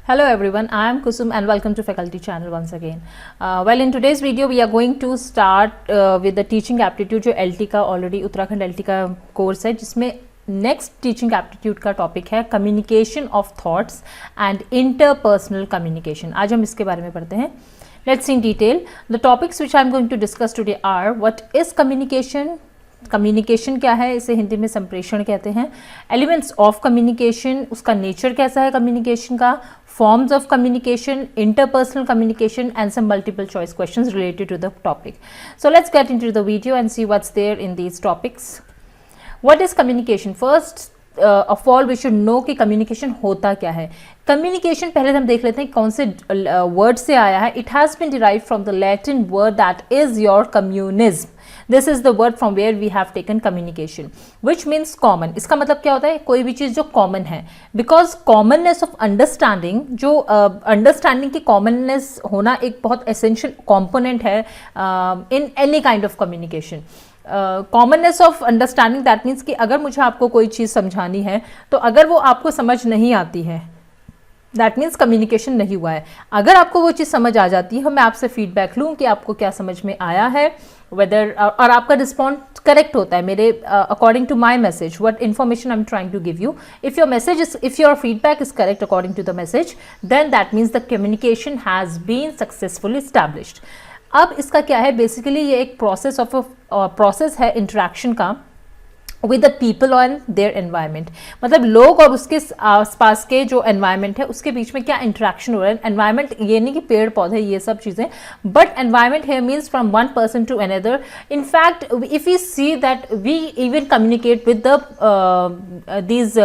Hello everyone, I am Kusum and welcome to Faculty Channel once again. Well, in today's video we are going to start with the teaching aptitude जो LT का already Uttarakhand LT का course है, जिसमें next teaching aptitude का topic है communication of thoughts and interpersonal communication. आज हम इसके बारे में पढ़ते हैं. Let's see in detail. The topics which I am going to discuss today are what is communication. Communication क्या है, इसे हिंदी में संप्रेषण कहते हैं. एलिमेंट्स ऑफ कम्युनिकेशन, उसका नेचर कैसा है कम्युनिकेशन का. Forms of communication, interpersonal communication, and some multiple choice questions related to the topic. So let's get into the video and see what's there in these topics. What is communication? First of all we should know कि communication होता क्या है. Communication पहले हम देख लेते हैं कौन से word से आया है. It has been derived from the Latin word that is your communism. This is the word from where we have taken communication, which means common. इसका मतलब क्या होता है, कोई भी चीज़ जो common है. Because commonness of understanding, जो understanding की commonness होना एक बहुत essential component है in any kind of communication. Commonness of understanding, that means कि अगर मुझे आपको कोई चीज़ समझानी है तो अगर वो आपको समझ नहीं आती है दैट मीन्स कम्युनिकेशन नहीं हुआ है. अगर आपको वो चीज़ समझ आ जाती है, मैं आपसे फीडबैक लूँ कि आपको क्या समझ में आया है, वेदर और आपका रिस्पॉन्स करेक्ट होता है मेरे according to my message, what information I am trying to give you. If your feedback is correct according to the message, then that means the communication has been successfully established. अब इसका क्या है, basically ये एक process है interaction का with the people and their environment. मतलब लोग और उसके आसपास के जो एनवायरनमेंट है उसके बीच में क्या इंटरेक्शन हो रहा है. एनवायरनमेंट ये नहीं कि पेड़ पौधे ये सब चीज़ें, but environment here means from one person to another. In fact if we see that we even communicate with the these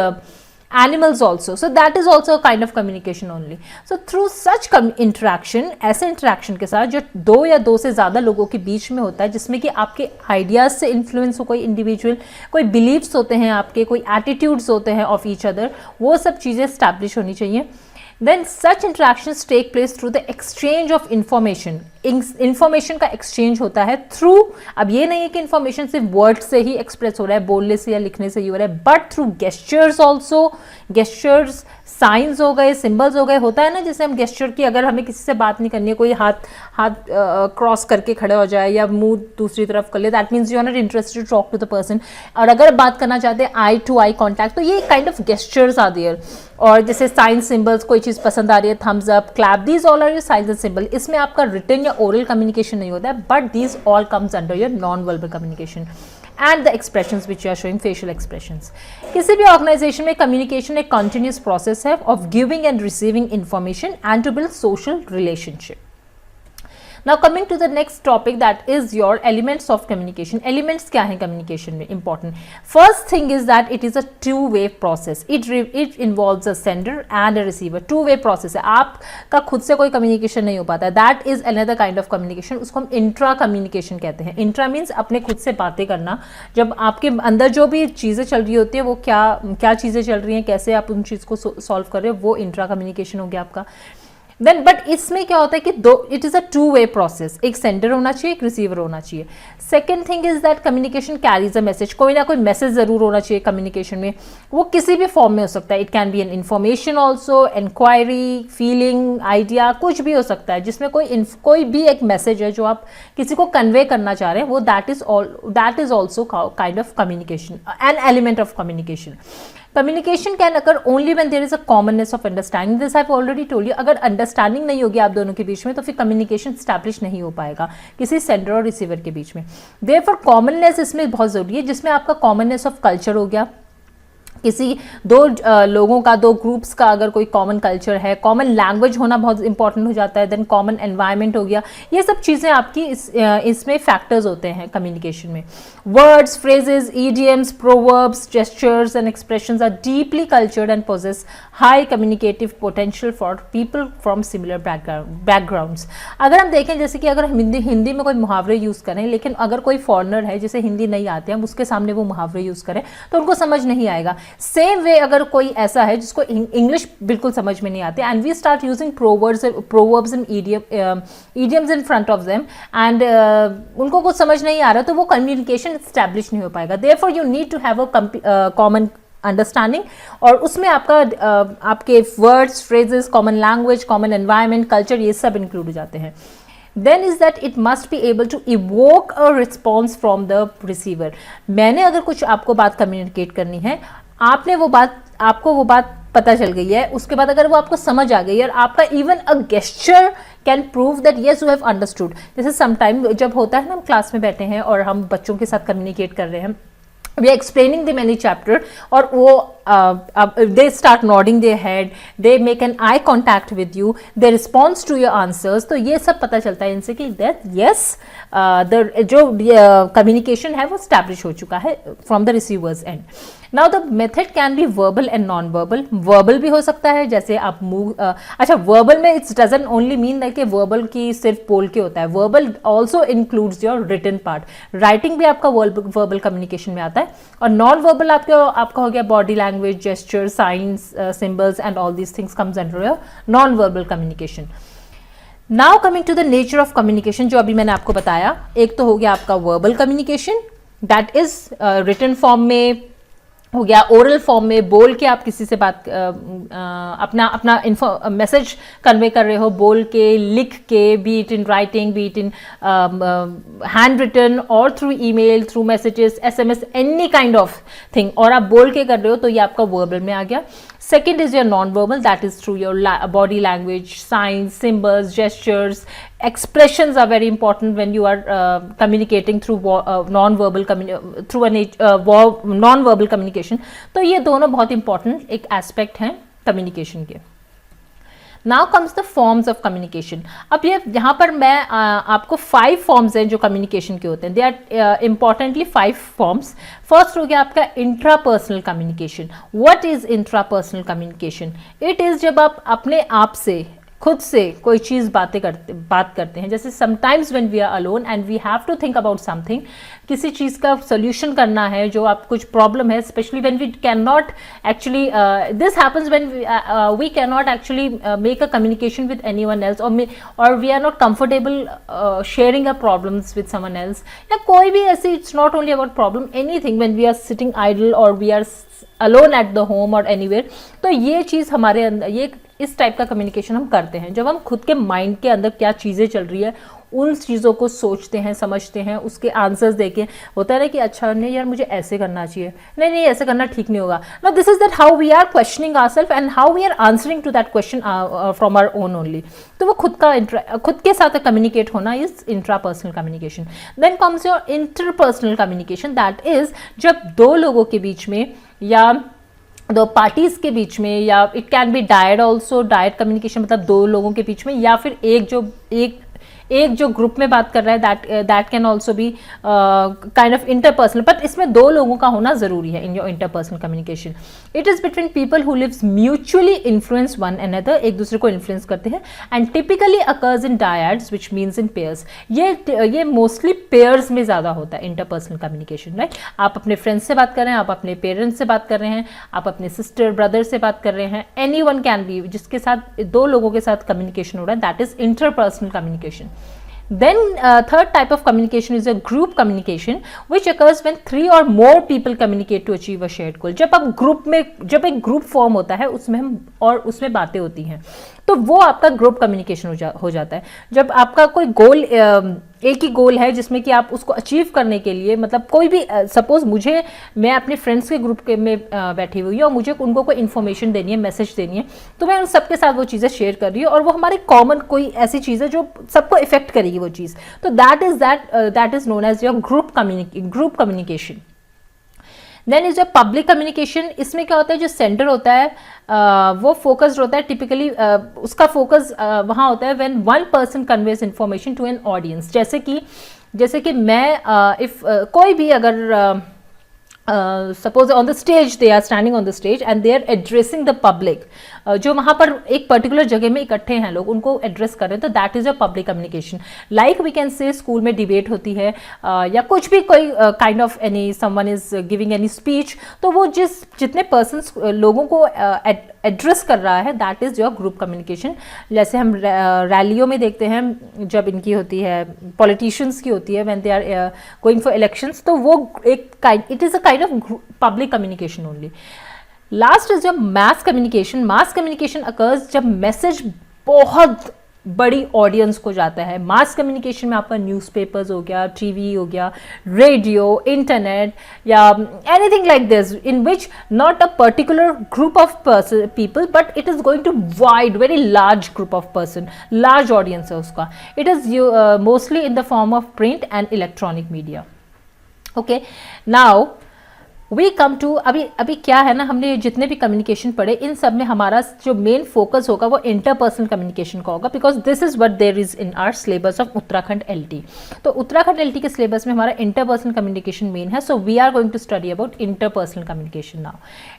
animals also, so that is also a kind of communication only. So through such interaction, ऐसे interaction के साथ जो दो या दो से ज़्यादा लोगों के बीच में होता है, जिसमें कि आपके आइडियाज़ से इन्फ्लुएंस हो कोई इंडिविजुअल, कोई बिलीव्स होते हैं आपके, कोई एटीट्यूड्स होते हैं ऑफ ईच अदर, वो सब चीज़ें स्टैब्लिश होनी चाहिए. Then such interactions take place through the exchange of information. Information का एक्सचेंज होता है थ्रू, अब ये नहीं है कि इंफॉर्मेशन सिर्फ वर्ड से ही एक्सप्रेस हो रहा है, बोलने से या लिखने से ही हो रहा है, but through gestures also. Gestures, science हो गए, सिंबल्स हो गए. होता है ना जैसे हम गेस्चर की, अगर हमें किसी से बात नहीं करनी है, कोई हाथ क्रॉस करके खड़े हो जाए या मुंह दूसरी तरफ कर ले, that means you are not interested to talk to the person. और अगर बात करना चाहते हैं आई टू आई कॉन्टैक्ट, तो ये kind of gestures are there. और जैसे साइंस सिंबल्स, कोई चीज़ पसंद आ रही है, thumbs up, clap, these all are your signs and symbol. इसमें आपका रिटन या ओरल कम्युनिकेशन नहीं होता है, but these all comes under your non verbal communication and the expressions which you are showing, facial expressions. किसी भी organisation में communication एक कंटिन्यूस प्रोसेस है of giving and receiving information and to build social relationship. Now coming to the next topic, that is your elements of communication. Elements क्या हैं communication में important? First thing is that it is a two-way process. It involves a sender and a receiver. Two-way process है. आपका खुद से कोई communication नहीं हो पाता है. That is another kind of communication. उसको हम intra communication कहते हैं. Intra means अपने खुद से बातें करना. जब आपके अंदर जो भी चीज़ें चल रही होती है, वो क्या चीज़ें चल रही हैं, कैसे आप उन चीज़ को सॉल्व कर रहे हो, वो intra communication हो गया आपका. देन बट इसमें क्या होता है कि it is a two way process. एक सेंडर होना चाहिए, एक रिसीवर होना चाहिए. Second thing is that communication carries a message. कोई ना कोई मैसेज ज़रूर होना चाहिए कम्युनिकेशन में. वो किसी भी फॉर्म में हो सकता है. It can be an information also, inquiry, feeling, idea, कुछ भी हो सकता है जिसमें कोई भी एक मैसेज है जो आप किसी को कन्वे करना चाह रहे हैं, वो that is also kind of communication, an element of communication. Communication can occur only when there is a commonness of understanding. This I've already told you. अगर अंडरस्टैंडिंग नहीं होगी आप दोनों के बीच में, तो फिर कम्युनिकेशन स्टैब्लिश नहीं हो पाएगा किसी सेंडर और रिसीवर के बीच में. Therefore कॉमननेस इसमें बहुत ज़रूरी है, जिसमें आपका कॉमननेस ऑफ कल्चर हो गया. किसी दो लोगों का, दो ग्रुप्स का अगर कोई कॉमन कल्चर है, कॉमन लैंग्वेज होना बहुत इंपॉर्टेंट हो जाता है. देन कॉमन एनवायरनमेंट हो गया. ये सब चीज़ें आपकी इसमें फैक्टर्स होते हैं कम्युनिकेशन में. Words, phrases, idioms, proverbs, gestures and expressions are deeply cultured and poses high communicative potential for people from similar backgrounds. अगर हम देखें जैसे कि अगर हम हिंदी में कोई मुहावरे यूज़ करें, लेकिन अगर कोई फॉरनर है जिसे हिंदी नहीं आती, हम उसके सामने वो मुहावरे यूज़ करें तो उनको समझ नहीं आएगा. सेम वे अगर कोई ऐसा है जिसको इंग्लिश बिल्कुल समझ में नहीं आती, and we start using proverbs and idioms in front of them, and उनको कुछ समझ नहीं आ रहा, तो वो कम्युनिकेशन एस्टैब्लिश नहीं हो पाएगा. Therefore you need to have a common understanding, और उसमें आपका आपके words, phrases, common language, common environment, culture, ये सब इंक्लूड हो जाते हैं. Then is that it must be able to evoke a response from the receiver. मैंने अगर कुछ आपको बात कम्युनिकेट करनी है, आपने वो बात, आपको वो बात पता चल गई है, उसके बाद अगर वो आपको समझ आ गई है और आपका even a gesture can prove that yes you have understood. जैसे समटाइम जब होता है ना, हम क्लास में बैठे हैं और हम बच्चों के साथ कम्युनिकेट कर रहे हैं, we are explaining them any chapter, और वो they start nodding their head, they make an eye contact with you, they respond to your answers. तो ये सब पता चलता है इनसे कि that yes the जो communication है वो establish हो चुका है from the receiver's end. Now the method can be verbal and non-verbal. Verbal भी हो सकता है, जैसे आप मूव अच्छा, verbal में it doesn't only mean that कि verbal की सिर्फ बोल के होता है. Verbal also includes your written part. Writing भी आपका verbal communication में आता है, और non-verbal आपका हो गया body language, gesture, signs, symbols and all these things comes under your non-verbal communication. Now coming to the nature of communication, जो अभी मैंने आपको बताया, एक तो हो गया आपका verbal communication, that is written form में हो गया, ओरल फॉर्म में बोल के आप किसी से बात अपना मैसेज कन्वे कर रहे हो, बोल के, लिख के, be it in writing, be it in hand written और through email, through messages, SMS, any kind of thing, और आप बोल के कर रहे हो, तो ये आपका वर्बल में आ गया. Second is your non-verbal, that is through your body language, signs, symbols, gestures. Expressions are very important when you are communicating through non-verbal non-verbal communication. तो ये दोनों बहुत important एक aspect हैं communication के. Now comes the forms of communication. अब ये यहाँ पर मैं आपको 5 forms हैं जो communication के होते हैं. They are importantly 5 forms. First हो गया आपका intrapersonal communication. What is intrapersonal communication? It is जब आप अपने आप से, खुद से कोई चीज़ बात करते हैं. जैसे sometimes when we are alone and we have to think about something, किसी चीज़ का सोल्यूशन करना है, जो आप कुछ प्रॉब्लम है, specially when we can not actually, this happens when we can not actually make a communication with anyone else, और we are not comfortable sharing a problems with someone else, या कोई भी ऐसी, it's not only about problem, anything, when we are sitting idle और we are alone at the home और anywhere. तो ये चीज़ हमारे अंदर, ये इस टाइप का कम्युनिकेशन हम करते हैं जब हम खुद के माइंड के अंदर क्या चीज़ें चल रही है उन चीज़ों को सोचते हैं, समझते हैं, उसके आंसर्स देके होता है ना कि अच्छा नहीं यार मुझे ऐसे करना चाहिए, नहीं नहीं ऐसे करना ठीक नहीं होगा. Now this is that how we are questioning ourselves and how we are answering to that question from our own only. तो वो खुद के साथ कम्युनिकेट होना is intrapersonal communication. Then comes your interpersonal communication, that is जब दो लोगों के बीच में या दो पार्टीज के बीच में, या it can B direct also, direct communication मतलब दो लोगों के बीच में, या फिर एक जो ग्रुप में बात कर रहा है, that can also be kind of interpersonal, but इसमें दो लोगों का होना जरूरी है in your interpersonal communication. It is between people who lives mutually influence one another, एक दूसरे को इन्फ्लुएंस करते हैं, and typically occurs in dyads which means in pairs. ये मोस्टली पेयर्स में ज़्यादा होता है इंटरपर्सनल कम्युनिकेशन, राइट. आप अपने फ्रेंड्स से बात कर रहे हैं, आप अपने पेरेंट्स से बात कर रहे हैं, आप अपने सिस्टर ब्रदर से बात कर रहे हैं, एनी वन कैन बी, जिसके साथ दो लोगों के साथ कम्युनिकेशन हो रहा है, that is interpersonal communication. Then third type of communication is a group communication which occurs when 3 or more people communicate to achieve a shared goal. जब एक ग्रुप फॉर्म होता है उसमें उसमें बातें होती हैं, तो वो आपका ग्रुप कम्युनिकेशन हो जाता है. जब आपका कोई गोल, एक ही गोल है जिसमें कि आप उसको अचीव करने के लिए, मतलब कोई भी, सपोज मैं अपने फ्रेंड्स के ग्रुप में बैठी हुई हूँ और मुझे उनको कोई इन्फॉर्मेशन देनी है, मैसेज देनी है, तो मैं उन सबके साथ वो चीज़ें शेयर कर रही हूँ और वो हमारी कॉमन कोई ऐसी चीज़ है जो सबको इफेक्ट करेगी वो चीज़. तो that is known as your group communication. Then is your public communication. इसमें क्या होता है, जो सेंडर होता है वो फोकस्ड होता है, टिपिकली उसका फोकस वहाँ होता है when one person conveys information to an audience. जैसे कि मैं कोई भी अगर suppose on the stage, they are standing on the stage and they are addressing the public, जो वहाँ पर एक पर्टिकुलर जगह में इकट्ठे हैं लोग, उनको एड्रेस कर रहे हैं, तो that is a public communication. Like we can say school में डिबेट होती है, या कुछ भी कोई kind of any someone is giving any speech, तो वो जितने पर्सन्स लोगों को एड्रेस कर रहा है, that is your group communication. जैसे हम रैलियों में देखते हैं जब इनकी होती है, पॉलिटिशियंस की होती है, when they are going for elections, तो वो it is a kind of public communication only. Last is your mass communication. Mass communication occurs जब मैसेज बहुत बड़ी ऑडियंस को जाता है. मास कम्युनिकेशन में आपका न्यूज़पेपर्स हो गया, टीवी हो गया, रेडियो, इंटरनेट या anything like this in which not a particular group of people but it is going to wide very large group of person, large audience है उसका. It is mostly in the form of print and electronic media. Okay, now we come to अभी क्या है ना, हमने जितने भी communication पढ़े इन सब में हमारा जो मेन फोकस होगा वो इंटरपर्सनल कम्युनिकेशन का होगा, because this is what there is in our syllabus of Uttarakhand LT. तो उत्तराखंड एलटी के सिलेबस में हमारा इंटरपर्सनल कम्युनिकेशन मेन है. So we are going to study about interpersonal communication now.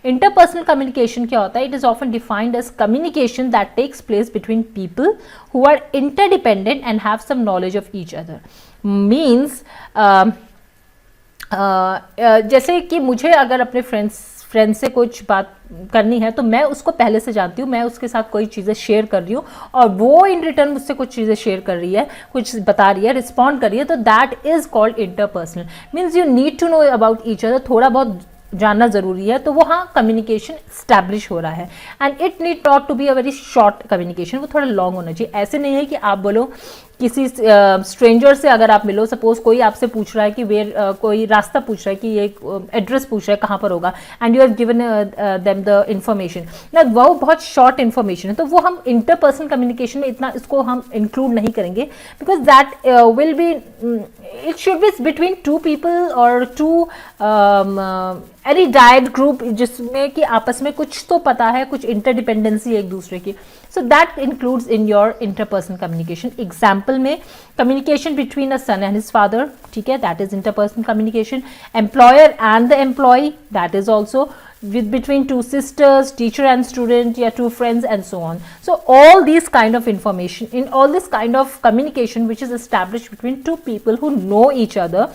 Interpersonal communication क्या होता है? It is often defined as communication that takes place between people who are interdependent and have some knowledge of each other. Means जैसे कि मुझे अगर अपने friend से कुछ बात करनी है तो मैं उसको पहले से जानती हूँ, मैं उसके साथ कोई चीज़ें शेयर कर रही हूँ और वो इन रिटर्न मुझसे कुछ चीज़ें शेयर कर रही है, कुछ बता रही है, रिस्पॉन्ड कर रही है. तो that is called interpersonal. Means you need to know about each other. थोड़ा बहुत जानना जरूरी है, तो वो हाँ कम्युनिकेशन स्टैब्लिश हो रहा है. And it need not to be a very short communication. वो थोड़ा लॉन्ग होना चाहिए. ऐसे नहीं है कि आप बोलो किसी स्ट्रेंजर से अगर आप मिलो, सपोज कोई आपसे पूछ रहा है कि कोई रास्ता पूछ रहा है कि ये एड्रेस पूछ रहा है कहाँ पर होगा, and you have given them the information ना, वो बहुत शॉर्ट इन्फॉर्मेशन है, तो वो हम इंटरपर्सनल कम्युनिकेशन में इतना इसको हम इंक्लूड नहीं करेंगे, because that will be it should be between two people और टू एनी डायरेक्ट ग्रुप जिसमें कि आपस में कुछ तो पता है, कुछ इंटरडिपेंडेंसी है एक दूसरे की. So that includes in your interpersonal communication. Example में communication between a son and his father, ठीक है, that is interpersonal communication. Employer and the employee, that is also between two sisters, teacher and student, या two friends and so on. So all these kind of information, in all this kind of communication which is established between two people who know each other,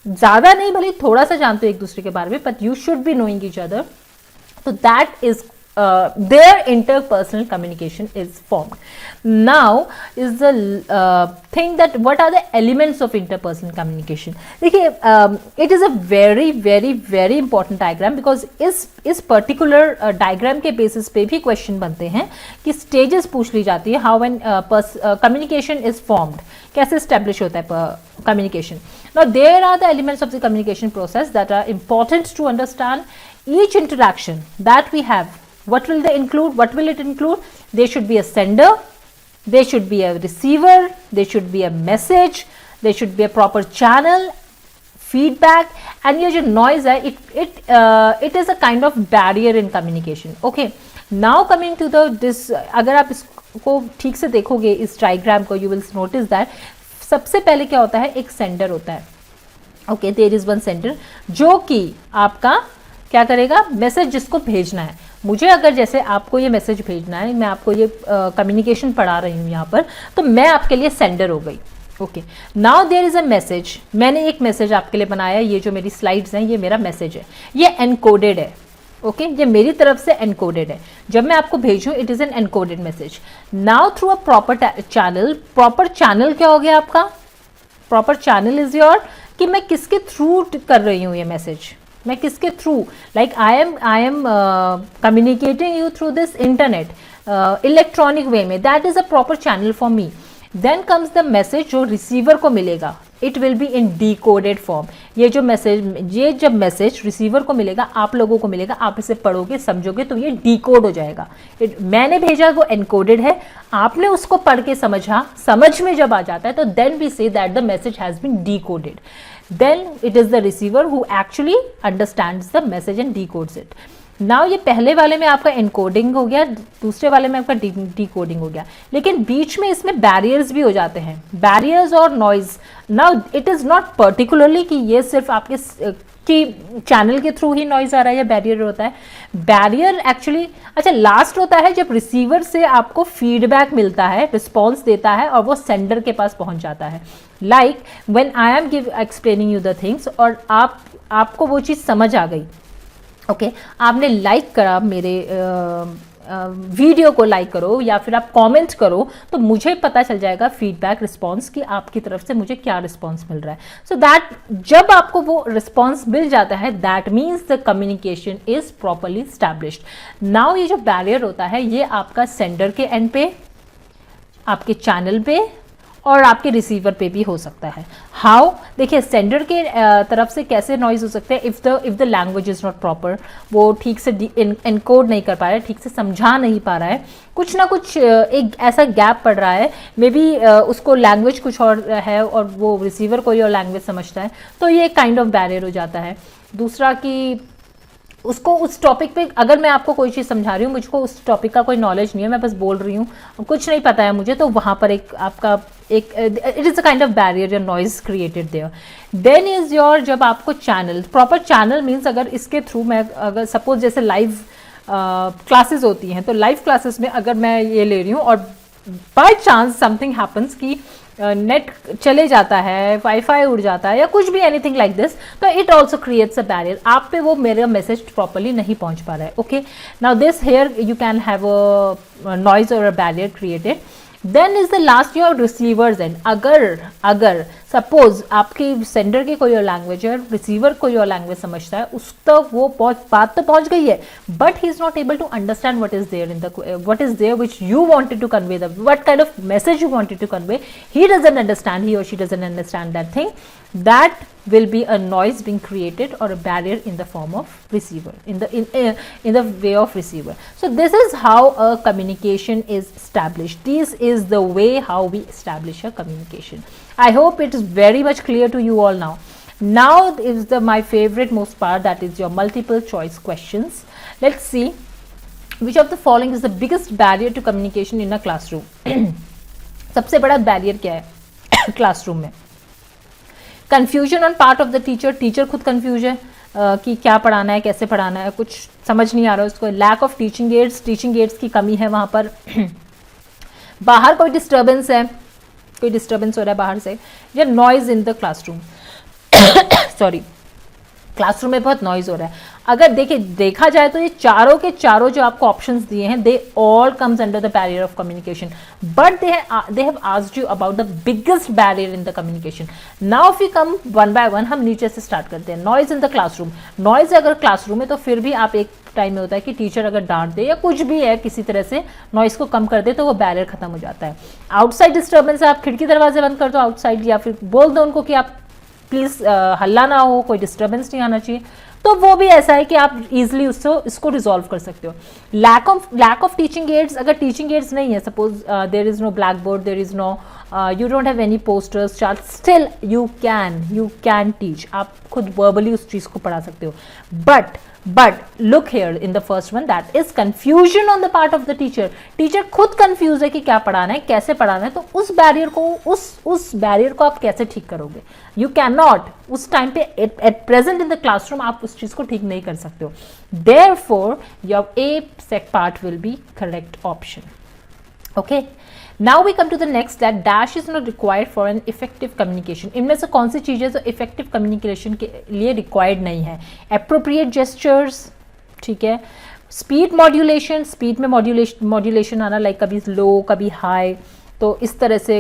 ज़्यादा नहीं भले थोड़ा सा जानते हो एक दूसरे के बारे में, but you should be knowing each other. So that is their interpersonal communication is formed. Now is the thing that what are the elements of interpersonal communication. देखिए it is a very very very important diagram, because इस particular diagram के basis पे भी question बनते हैं कि stages पूछ ली जाती है, how when communication is formed, कैसे establish होता है communication. Now there are the elements of the communication process that are important to understand each interaction that we have. What will they include? What will it include? There should be a sender, there should be a receiver, there should be a message, there should be a proper channel, feedback, and ये जो noise है, it is a kind of barrier in communication. Okay. Now coming to this, अगर आप इसको ठीक से देखोगे इस diagram को, you will notice that सबसे पहले क्या होता है, एक sender होता है. Okay, there is one sender जो कि आपका क्या करेगा, मैसेज जिसको भेजना है. मुझे अगर जैसे आपको ये मैसेज भेजना है, मैं आपको ये कम्युनिकेशन पढ़ा रही हूँ यहाँ पर, तो मैं आपके लिए सेंडर हो गई. Okay, now there is a message. मैंने एक मैसेज आपके लिए बनाया, ये जो मेरी स्लाइड्स हैं ये मेरा मैसेज है, ये एनकोडेड है. ओके, ये मेरी तरफ से एनकोडेड है. जब मैं आपको भेजूँ it is an encoded message. Now through a proper channel. Proper channel क्या हो गया आपका? प्रॉपर चैनल इज योर कि मैं किसके थ्रू कर रही हूँ ये मैसेज, मैं किसके through, like I am communicating you through this internet electronic way में, that is a proper channel for me. Then comes the message जो रिसीवर को मिलेगा, it will be in decoded form. ये जब मैसेज रिसीवर को मिलेगा, आप लोगों को मिलेगा, आप इसे पढ़ोगे समझोगे तो ये डीकोड हो जाएगा. मैंने भेजा वो एनकोडेड है, आपने उसको पढ़ के समझ में जब आ जाता है तो then we say that the message has been decoded. Then it is the receiver who actually understands the message and decodes it. Now ये पहले वाले में आपका encoding हो गया, दूसरे वाले में आपका decoding हो गया, लेकिन बीच में इसमें barriers भी हो जाते हैं, barriers और noise. Now it is not particularly कि ये सिर्फ आपके कि चैनल के थ्रू ही नॉइज आ रहा है या बैरियर होता है. बैरियर एक्चुअली अच्छा लास्ट होता है जब रिसीवर से आपको फीडबैक मिलता है, रिस्पॉन्स देता है और वो सेंडर के पास पहुंच जाता है. Like when I am explaining you the things और आपको वो चीज़ समझ आ गई. ओके, आपने लाइक करा मेरे वीडियो को लाइक करो या फिर आप कमेंट करो, तो मुझे पता चल जाएगा फीडबैक रिस्पांस कि आपकी तरफ से मुझे क्या रिस्पांस मिल रहा है. सो दैट जब आपको वो रिस्पांस मिल जाता है, that means the communication is properly established. Now ये जो बैरियर होता है ये आपका सेंडर के एंड पे, आपके चैनल पे और आपके रिसीवर पे भी हो सकता है. हाउ? देखिए सेंडर के तरफ से कैसे नॉइज हो सकते हैं, if the language is not proper, वो ठीक से एनकोड नहीं कर पा रहा है, ठीक से समझा नहीं पा रहा है, कुछ ना कुछ एक ऐसा गैप पड़ रहा है, मे बी उसको लैंग्वेज कुछ और है और वो रिसीवर कोई और लैंग्वेज समझता है, तो ये एक काइंड ऑफ बैरियर हो जाता है. दूसरा कि उसको उस टॉपिक पे, अगर मैं आपको कोई चीज़ समझा रही हूँ, मुझको उस टॉपिक का कोई नॉलेज नहीं है, मैं बस बोल रही हूँ, कुछ नहीं पता है मुझे, तो वहाँ पर एक आपका एक it is a kind of barrier या noise created there. Then is your, जब आपको चैनल, प्रॉपर चैनल मीन्स अगर इसके थ्रू मैं, अगर सपोज जैसे लाइव क्लासेस होती हैं, तो लाइव क्लासेस में अगर मैं ये ले रही हूँ और बाय चांस समथिंग हैपन्स कि नेट चले जाता है, वाईफाई उड़ जाता है या कुछ भी, एनीथिंग लाइक दिस, तो it also creates a barrier. आप पे वो मेरा मैसेज प्रॉपरली नहीं पहुंच पा रहा है. Okay, now this here you can have a noise और a barrier created. Then is the last your receivers end. अगर सपोज आपकी सेंडर की कोई और लैंग्वेज है, रिसीवर कोई और लैंग्वेज समझता है, उस तक वो बात तो पहुंच गई है, but he is not able to understand what is there in the, what is there which you wanted to convey, the what kind of message you wanted to convey, he doesn't understand, he or she doesn't understand that thing, that will be a noise being created or a barrier in the form of receiver, in the way of receiver. So this is how a communication is established. This is the way how we establish a communication. I hope it is very much clear to you all now. Now is my favorite most part, that is your multiple choice questions. Let's see which of the following is the biggest barrier to communication in a classroom. सबसे बड़ा barrier क्या है classroom में? Confusion on part of the teacher. Teacher खुद confuse है कि क्या पढ़ाना है, कैसे पढ़ाना है, कुछ समझ नहीं आ रहा है उसको. लैक ऑफ टीचिंग एड्स की कमी है वहाँ पर. बाहर कोई डिस्टर्बेंस है, कोई डिस्टर्बेंस हो रहा है बाहर से, या noise in the classroom. Sorry, classroom में बहुत नॉइज हो रहा है. अगर देखा जाए तो ये चारों के चारों जो आपको ऑप्शंस दिए हैं, they all comes under the barrier of communication, but they have asked you about the biggest barrier in the communication. Now if you come one by one, हम नीचे से स्टार्ट करते हैं. Noise in the classroom. Noise अगर classroom है तो फिर भी आप एक टाइम में होता है कि टीचर अगर डांट दे या कुछ भी है, किसी तरह से नॉइज को कम कर दे, तो वो बैरियर खत्म हो जाता है. आउटसाइड डिस्टर्बेंस है, आप खिड़की दरवाजे बंद कर दो आउटसाइड, या फिर बोल दो उनको कि आप प्लीज हल्ला ना हो, कोई डिस्टर्बेंस नहीं आना चाहिए, तो वो भी ऐसा है कि आप इजीली इसको रिजॉल्व कर सकते हो. Lack of teaching aids. अगर टीचिंग एड्स नहीं है, suppose there is no black board, there is no, you don't have any posters, charts, still you can teach. आप खुद verbally उस चीज़ को पढ़ा सकते हो. But look here in the first one, that is confusion on the part of the teacher. Teacher खुद confuse है कि क्या पढ़ाना है, कैसे पढ़ाना है, तो उस बैरियर को उस बैरियर को आप कैसे ठीक करोगे? You can not. उस टाइम पे at present in the classroom आप उस चीज़ को ठीक नहीं कर सकते हो. Therefore your A part will be correct option. Okay. Now we come to the next, that dash is not required for an effective communication. इनमें से कौन सी चीज़ें जो effective communication के लिए required नहीं है? Appropriate gestures, ठीक है. Speed modulation, speed में modulation आना, like कभी low कभी high, तो इस तरह से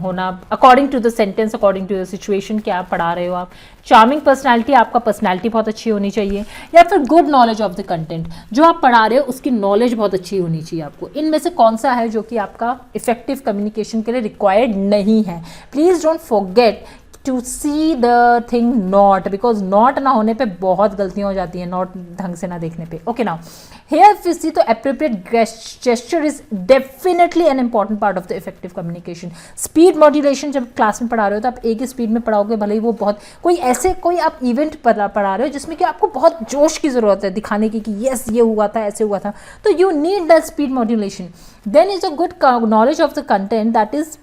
होना. According to the sentence, according to the situation, क्या पढ़ा रहे हो आप. चार्मिंग पर्सनैलिटी, आपका पर्सनैलिटी बहुत अच्छी होनी चाहिए. या फिर good knowledge of the content, जो आप पढ़ा रहे हो उसकी नॉलेज बहुत अच्छी होनी चाहिए आपको. इनमें से कौन सा है जो कि आपका इफेक्टिव कम्युनिकेशन के लिए रिक्वायर्ड नहीं है? Please don't forget to see the thing not, because not ना होने पे बहुत गलतियां हो जाती हैं, नॉट ढंग से ना देखने पे. Okay, now here if you see, तो appropriate gesture is definitely an important part of the effective communication. Speed modulation, जब क्लास में पढ़ा रहे हो तो आप एक ही स्पीड में पढ़ाओगे, भले ही वो बहुत कोई आप इवेंट पढ़ा रहे हो जिसमें कि आपको बहुत जोश की ज़रूरत है दिखाने की कि यस ये हुआ था, ऐसे हुआ था, तो you need that speed modulation. Then is a good knowledge of the content, that is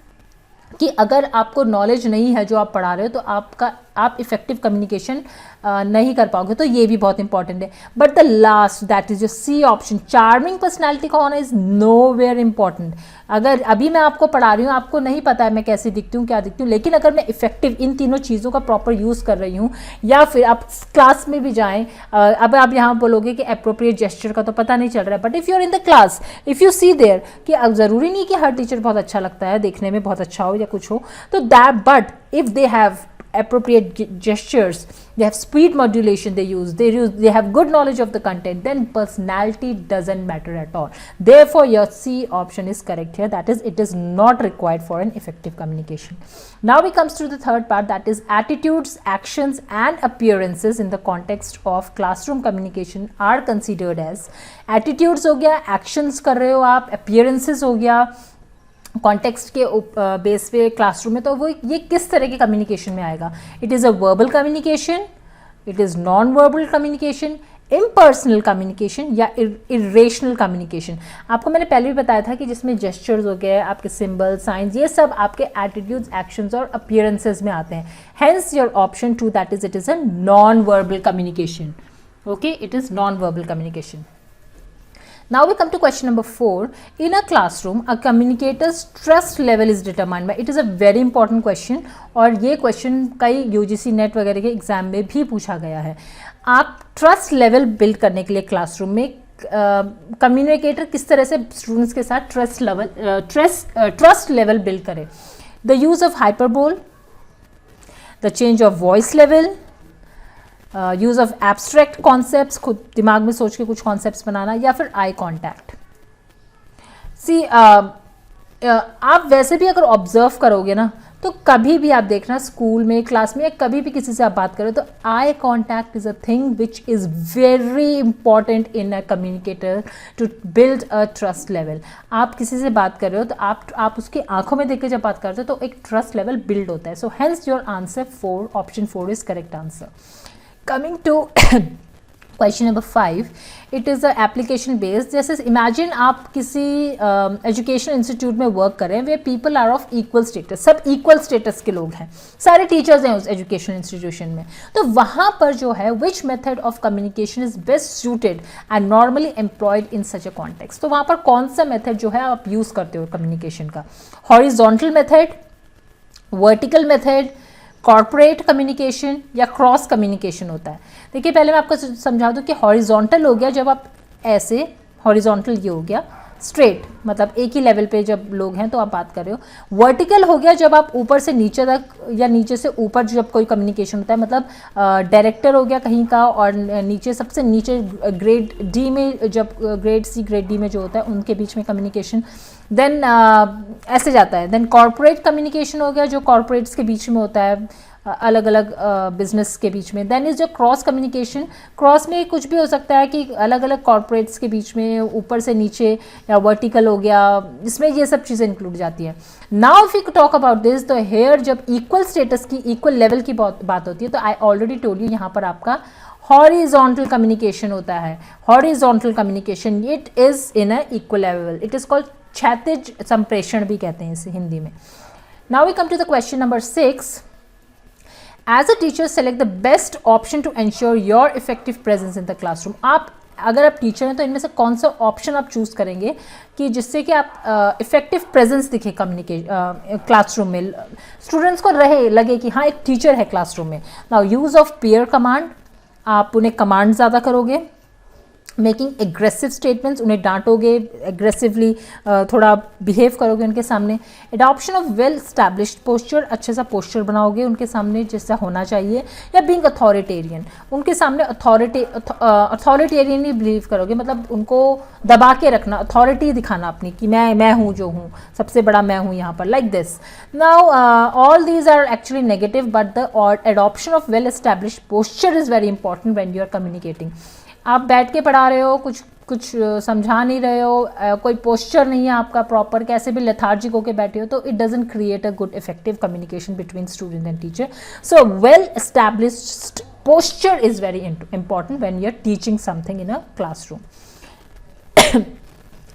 कि अगर आपको नॉलेज नहीं है जो आप पढ़ा रहे हो, तो आपका आप इफेक्टिव कम्युनिकेशन नहीं कर पाओगे। तो ये भी बहुत इंपॉर्टेंट है। But the last that is your C option, charming personality का होना इज नो वेयर इंपॉर्टेंट। अगर अभी मैं आपको पढ़ा रही हूँ, आपको नहीं पता है मैं कैसी दिखती हूँ, क्या दिखती हूँ, लेकिन अगर मैं इफेक्टिव इन तीनों चीज़ों का प्रॉपर यूज़ कर रही हूँ, या फिर आप क्लास में भी जाएं, अब आप यहाँ बोलोगे कि अप्रोप्रिएट जेस्चर का तो पता नहीं चल रहा है, but if you are in the class, if you see there कि अब ज़रूरी नहीं कि हर टीचर बहुत अच्छा लगता है, देखने में बहुत अच्छा हो या कुछ हो, तो that, but if they have appropriate gestures, they have speed modulation, they have good knowledge of the content, then personality doesn't matter at all. Therefore your C option is correct here, that is, it is not required for an effective communication. Now we comes to the third part, that is attitudes, actions and appearances in the context of classroom communication are considered as, attitudes हो गया, actions कर रहे हो आप, appearances हो गया context के base पे क्लासरूम में, तो वो ये किस तरह के कम्युनिकेशन में आएगा। It is a verbal communication, it is non verbal communication, impersonal communication या इरेशनल कम्युनिकेशन। आपको मैंने पहले भी बताया था कि जिसमें जेस्चर्स हो गए, आपके सिंबल, साइंस, ये सब आपके एटीट्यूड्स, एक्शंस और अपीयरेंसेस में आते हैं। Hence your option 2 that is, it is a non verbal communication. Okay, it is non verbal communication. Now we come to question number 4. In a classroom, a communicator's trust level is determined by. It is a very important question और ये question कई UGC net वगैरह के exam में भी पूछा गया है। आप ट्रस्ट लेवल बिल्ड करने के लिए क्लासरूम में कम्युनिकेटर किस तरह से स्टूडेंट्स के साथ ट्रस्ट लेवल बिल्ड करे। The use of hyperbole, the change of voice level, use of abstract concepts, खुद दिमाग में सोच के कुछ कॉन्सेप्ट्स बनाना, या फिर आई कॉन्टैक्ट। सी आप वैसे भी अगर ऑब्जर्व करोगे ना, तो कभी भी आप देखना स्कूल में, क्लास में, या कभी भी किसी से आप बात करो, तो eye contact is a thing which is very important in a communicator to build a trust level. आप किसी से बात कर रहे हो तो आप उसकी आंखों में देख के जब बात करते हो तो एक ट्रस्ट लेवल बिल्ड होता है। So hence your answer 4, option 4 is correct answer. Coming to question number 5, it is a application based. जैसे imagine आप किसी एजुकेशन इंस्टीट्यूट में वर्क कर रहे हैं, वे people are of equal status, सब इक्वल स्टेटस के लोग हैं, सारे टीचर्स हैं उस एजुकेशन इंस्टीट्यूशन में। तो वहाँ पर जो है which method of communication is best suited and normally employed in such a context. तो वहाँ पर कौन सा मेथड जो है आप यूज़ करते हो कम्युनिकेशन का, horizontal method, vertical method, corporate communication या क्रॉस कम्युनिकेशन होता है। देखिए पहले मैं आपको समझा दूं कि हॉरिजॉन्टल हो गया जब आप ऐसे, हॉरिजॉन्टल ये हो गया स्ट्रेट, मतलब एक ही लेवल पे जब लोग हैं तो आप बात कर रहे हो। वर्टिकल हो गया जब आप ऊपर से नीचे तक या नीचे से ऊपर जब कोई कम्युनिकेशन होता है, मतलब डायरेक्टर हो गया कहीं का, और नीचे सबसे नीचे ग्रेड डी में, जब ग्रेड सी ग्रेड डी में जो होता है उनके बीच में कम्युनिकेशन, देन ऐसे जाता है। देन कॉर्पोरेट कम्युनिकेशन हो गया जो कॉर्पोरेट्स के बीच में होता है, अलग अलग बिजनेस के बीच में। देन इज जो क्रॉस कम्युनिकेशन, क्रॉस में कुछ भी हो सकता है कि अलग अलग कॉर्पोरेट्स के बीच में, ऊपर से नीचे, या वर्टिकल हो गया, इसमें ये सब चीज़ें इंक्लूड जाती हैं। Now if you talk about this, तो हेयर जब इक्वल स्टेटस की, इक्वल लेवल की बात होती है, तो आई ऑलरेडी टोल्ड यू यहाँ पर आपका हॉरिजॉन्टल कम्युनिकेशन होता है। Horizontal communication it is in a equal level, it is called क्षैतिज संप्रेषण भी कहते हैं इसे हिंदी में। Now we come to the question number 6. As a teacher, select the best option to ensure your effective presence in the classroom. आप अगर आप टीचर हैं तो इनमें से कौन सा ऑप्शन आप चूज़ करेंगे कि जिससे कि आप इफेक्टिव प्रेजेंस दिखे क्लासरूम में, स्टूडेंट्स को लगे कि हाँ एक टीचर है क्लासरूम में। Now use of peer command, आप उन्हें कमांड ज़्यादा करोगे। मेकिंग एग्रेसिव स्टेटमेंट्स, उन्हें डांटोगे, एग्रेसिवली थोड़ा बिहेव करोगे उनके सामने। Adoption of well established posture, अच्छे सा पोस्चर बनाओगे उनके सामने जैसा होना चाहिए। या बीइंग अथॉरिटेरियन, उनके सामने अथॉरिटेरियनली बिलीव करोगे, मतलब उनको दबा के रखना, अथॉरिटी दिखाना अपनी कि मैं हूँ जो हूँ, सबसे बड़ा मैं हूँ यहाँ पर, like this. Now all these are actually negative, but the adoption of well established posture is very important when you are communicating. आप बैठ के पढ़ा रहे हो, कुछ समझा नहीं रहे हो, कोई पोस्चर नहीं है आपका प्रॉपर, कैसे भी लेथार्जिक होकर बैठे हो, तो it doesn't create a good effective communication between student and teacher. So well established posture is very important when you're teaching something in a classroom.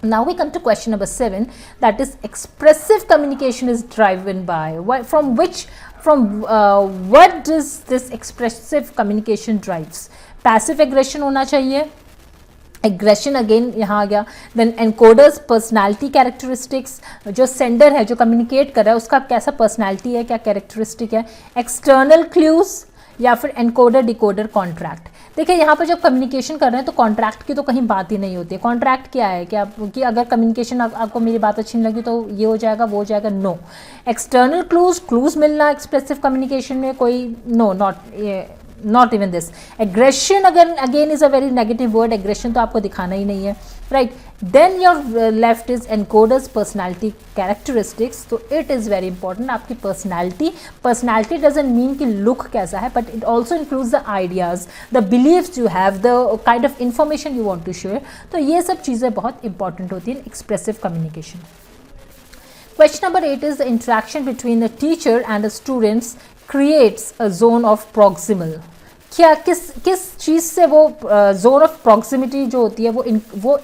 Now we come to question number 7, that is expressive communication is driven by, from what does this expressive communication drives? Passive aggression होना चाहिए, aggression again यहाँ आ गया. Then encoders personality characteristics, जो sender है जो communicate कर रहा है उसका कैसा पर्सनैलिटी है, क्या कैरेक्टरिस्टिक है. एक्सटर्नल क्लूज या फिर एनकोडर डिकोडर कॉन्ट्रैक्ट. देखिए यहाँ पर जब कम्युनिकेशन कर रहे हैं तो कॉन्ट्रैक्ट की तो कहीं बात ही नहीं होती है. कॉन्ट्रैक्ट क्या है कि अगर कम्युनिकेशन आपको मेरी बात अच्छी नहीं लगी तो ये हो जाएगा वो हो जाएगा, नो. एक्सटर्नल क्लूज मिलना एक्सप्रेसिव कम्युनिकेशन में कोई no, not even this. Aggression again is a very negative word. Aggression तो आपको दिखाना ही नहीं है, right. Then your left is encoders personality characteristics. तो इट इज़ वेरी इंपॉर्टेंट. आपकी पर्सनैलिटी डजंट मीन कि लुक कैसा है, but it also includes the ideas, the beliefs you have, the kind of information you want to share. तो ये सब चीज़ें बहुत इंपॉर्टेंट होती हैं expressive communication. Question number 8 is the interaction between the teacher and the students creates a zone of proximal. क्या किस चीज़ से वो zone of proximity जो होती है वो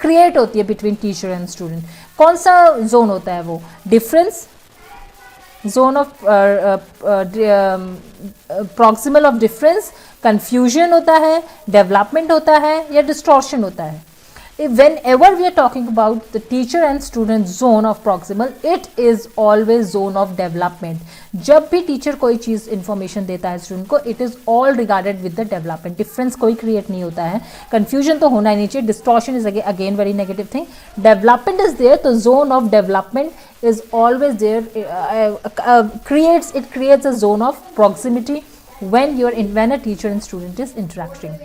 create होती है between teacher and student? कौन सा zone होता है वो? Difference, zone of proximal of difference, confusion होता है, development होता है या distortion होता है. Whenever we are talking about the teacher and student zone of proximal, it is always zone of development. जब भी टीचर कोई चीज़ इंफॉर्मेशन देता है स्टूडेंट को, it is all regarded with the development. Difference कोई क्रिएट नहीं होता है, कन्फ्यूजन तो होना ही नहीं चाहिए. Distortion is again very negative thing. Development is there, तो zone of development is always there. It creates a zone of proximity when a teacher and student is interacting.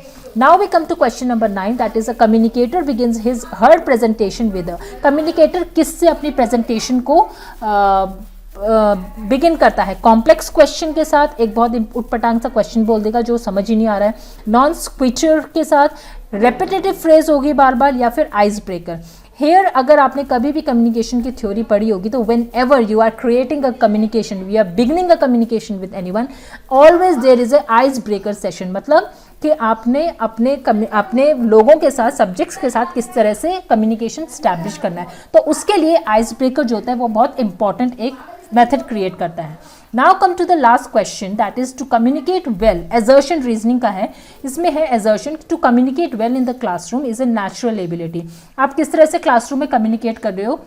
Now we come to question number 9, that is a communicator begins her presentation with a. communicator किससे अपनी presentation को begin करता है? Complex question के साथ, एक बहुत उटपटांग सा क्वेश्चन बोल देगा जो समझ ही नहीं आ रहा है. नॉन स्क्विचर के साथ, रेपिटेटिव फ्रेज होगी बार बार, या फिर आइस ब्रेकर. हेयर अगर आपने कभी भी कम्युनिकेशन की थ्योरी पढ़ी होगी तो whenever you are creating a communication, we are beginning a communication with anyone, always there is a ice breaker session. मतलब कि आपने अपने लोगों के साथ, सब्जेक्ट्स के साथ किस तरह से कम्युनिकेशन स्टैब्लिश करना है. तो उसके लिए आइस ब्रेकर जो होता है वो बहुत इंपॉर्टेंट एक मेथड क्रिएट करता है. Now come to the last question, that is to communicate well. Assertion reasoning का है, इसमें है assertion to communicate well in the classroom is a natural ability. आप किस तरह से क्लासरूम में कम्युनिकेट कर रहे हो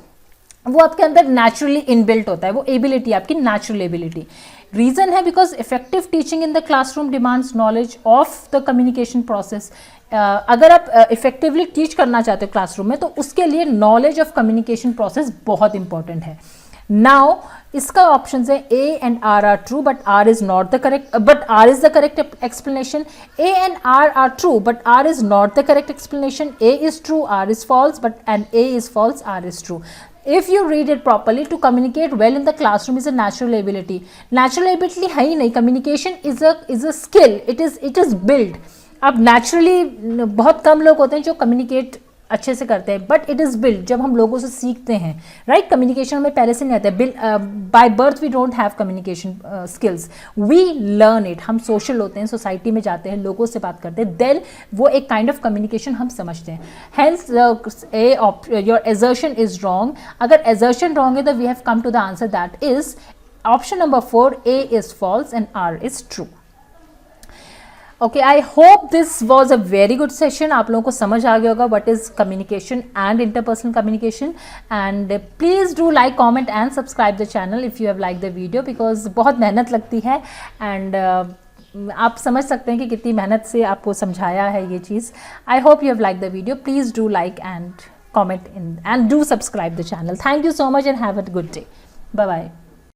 वो आपके अंदर नेचुरली इनबिल्ट होता है, वो एबिलिटी आपकी नेचुरल एबिलिटी. रीजन है because effective teaching in the classroom demands knowledge of the communication process. अगर आप इफेक्टिवली टीच करना चाहते हो क्लासरूम में तो उसके लिए नॉलेज ऑफ कम्युनिकेशन प्रोसेस बहुत इंपॉर्टेंट है. नाउ इसका ऑप्शन है A and R are true but R is not the correct, but R is the correct explanation. A and R are true but R is not the correct explanation. A is true, R is false, and A is false, R is true. If you read it properly, to communicate well in the classroom is a natural ability. Natural ability है ही नहीं, communication is a skill. It is built. अब naturally बहुत कम लोग होते हैं जो communicate अच्छे से करते हैं, बट इट इज़ बिल्ड. जब हम लोगों से सीखते हैं, राइट, कम्युनिकेशन हमें पहले से नहीं आता है. By birth we don't have communication skills, we learn it. हम सोशल होते हैं, सोसाइटी में जाते हैं, लोगों से बात करते हैं, देन वो एक काइंड ऑफ कम्युनिकेशन हम समझते हैं. Hence your assertion is wrong. अगर एजर्शन रॉन्ग है तो we have come to the answer that is option number 4, A is false and R is true. Okay, I hope this was a very good session. आप लोगों को समझ आ गया होगा what is communication and interpersonal communication, and please do like, comment and subscribe the channel if you have liked the video, because बहुत मेहनत लगती है and आप समझ सकते हैं कि कितनी मेहनत से आपको समझाया है ये चीज़. I hope you have liked the video. Please do like and comment and do subscribe the channel. Thank you so much and have a good day. Bye bye.